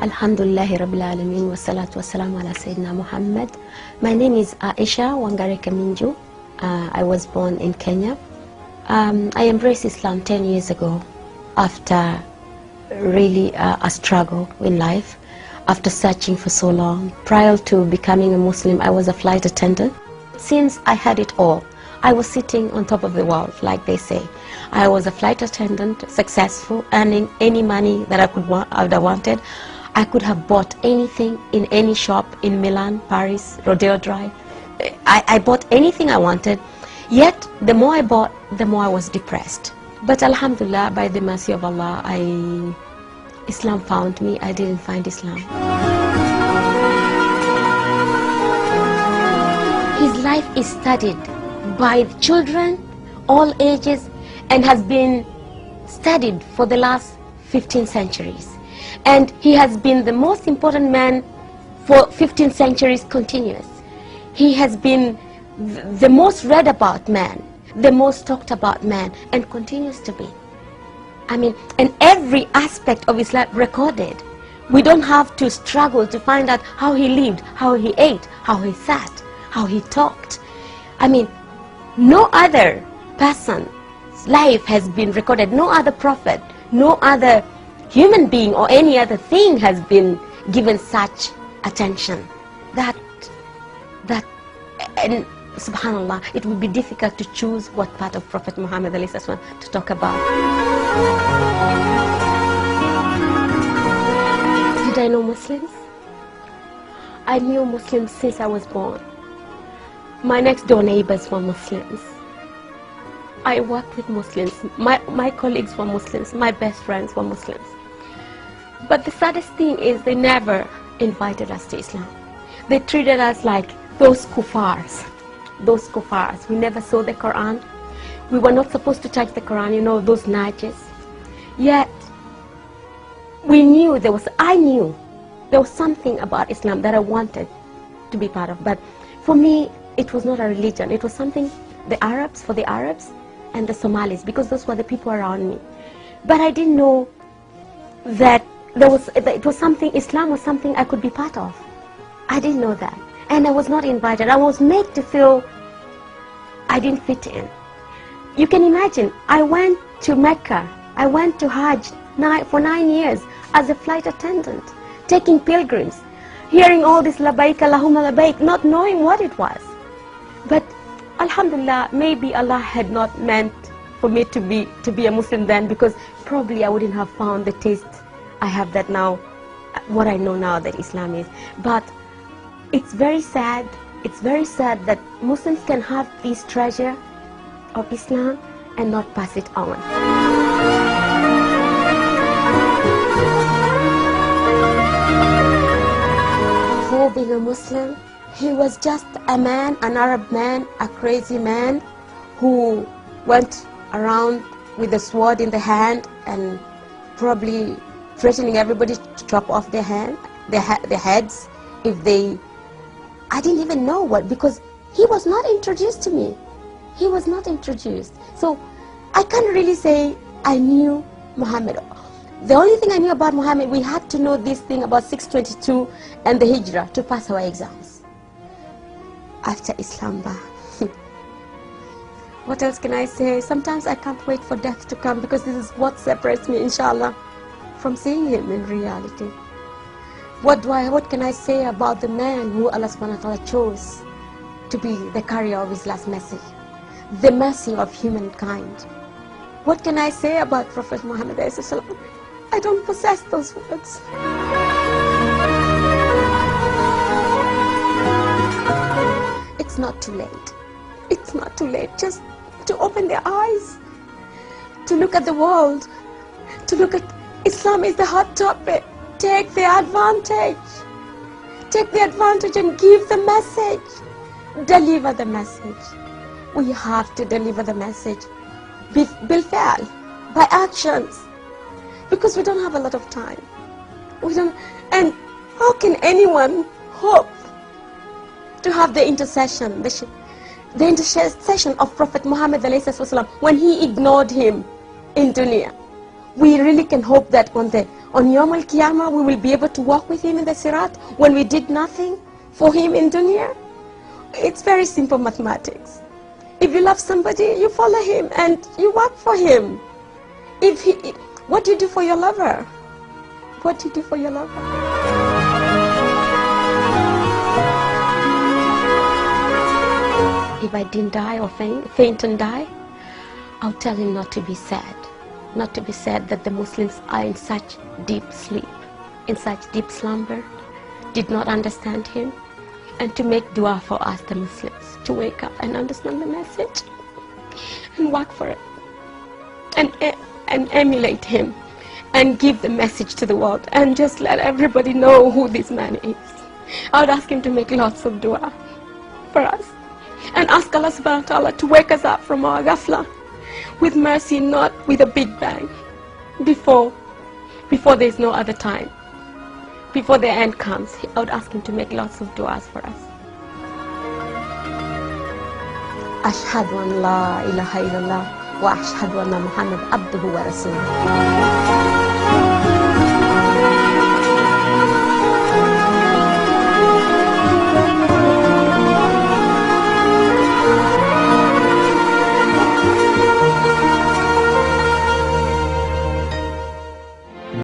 Alhamdulillahi Rabbil Alameen wa salatu wa salamu ala Sayyidina Muhammad. My name is Aisha Wangare Kaminju. I was born in Kenya. I embraced Islam 10 years ago after really a struggle in life, after searching for so long. Prior to becoming a Muslim, I was a flight attendant. Since I had it all, I was sitting on top of the world, like they say. I was a flight attendant, successful, earning any money that I would have wanted. I could have bought anything in any shop in Milan, Paris, Rodeo Drive. I bought anything I wanted. Yet, the more I bought, the more I was depressed. But Alhamdulillah, by the mercy of Allah, Islam found me. I didn't find Islam. His life is studied by children, all ages, and has been studied for the last 15 centuries. And he has been the most important man for 15 centuries continuous. He has been the most read about man, the most talked about man, and continues to be. I mean, and every aspect of his life recorded. We don't have to struggle to find out how he lived, how he ate, how he sat, how he talked. I mean, no other person's life has been recorded, no other prophet, no other human being or any other thing has been given such attention. And subhanallah, it would be difficult to choose what part of Prophet Muhammad to talk about. Did I know Muslims? I knew Muslims since I was born. My next door neighbors were Muslims. I worked with Muslims. My colleagues were Muslims. My best friends were Muslims. But the saddest thing is they never invited us to Islam. They treated us like those kuffars. Those kuffars. We never saw the Quran. We were not supposed to touch the Quran, you know, those najis. Yet, I knew there was something about Islam that I wanted to be part of. But for me, it was not a religion. It was something, for the Arabs and the Somalis, because those were the people around me. But I didn't know that Islam was something I could be part of. I didn't know that. And I was not invited. I was made to feel I didn't fit in. You can imagine, I went to Mecca. I went to Hajj for 9 years as a flight attendant, taking pilgrims, hearing all this labaik Allahumma labaik, not knowing what it was. But alhamdulillah, maybe Allah had not meant for me to be a Muslim then, because probably I wouldn't have found the taste I have that now, what I know now that Islam is. But it's very sad that Muslims can have this treasure of Islam and not pass it on. Before being a Muslim, he was just a man, an Arab man, a crazy man who went around with a sword in the hand and probably threatening everybody to chop off their heads if they... I didn't even know what, because he was not introduced to me. He was not introduced. So I can't really say I knew Muhammad. The only thing I knew about Muhammad, we had to know this thing about 622 and the Hijrah to pass our exams. After Islam, what else can I say? Sometimes I can't wait for death to come, because this is what separates me, inshallah, from seeing him in reality. What can I say about the man who Allah subhanahu wa ta'ala chose to be the carrier of his last message, the mercy of humankind? What can I say about Prophet Muhammad? I don't possess those words. It's not too late. It's not too late just to open their eyes, to look at the world, to look at Islam is the hot topic. Take the advantage. Take the advantage and give the message. Deliver the message. We have to deliver the message. Bilfa'al, by actions. Because we don't have a lot of time. And how can anyone hope to have the intercession, the intercession of Prophet Muhammad when he ignored him in dunya? We really can hope that on the On Yawm al-Qiyamah, we will be able to walk with him in the Sirat when we did nothing for him in dunya. It's very simple mathematics. If you love somebody, you follow him and you work for him. What do you do for your lover? What do you do for your lover? If I didn't die or faint and die, I'll tell him not to be sad. Not to be sad that the Muslims are in such deep sleep, in such deep slumber, did not understand him, and to make dua for us, the Muslims, to wake up and understand the message and work for it and emulate him and give the message to the world and just let everybody know who this man is. I would ask him to make lots of dua for us and ask Allah subhanahu wa ta'ala to wake us up from our ghafla with mercy, not with a big bang, before there's no other time, before the end comes. I would ask him to make lots of du'as for us. Ashhadu an la ilaha illallah wa ashhadu anna Muhammad abduhu wa rasuluh.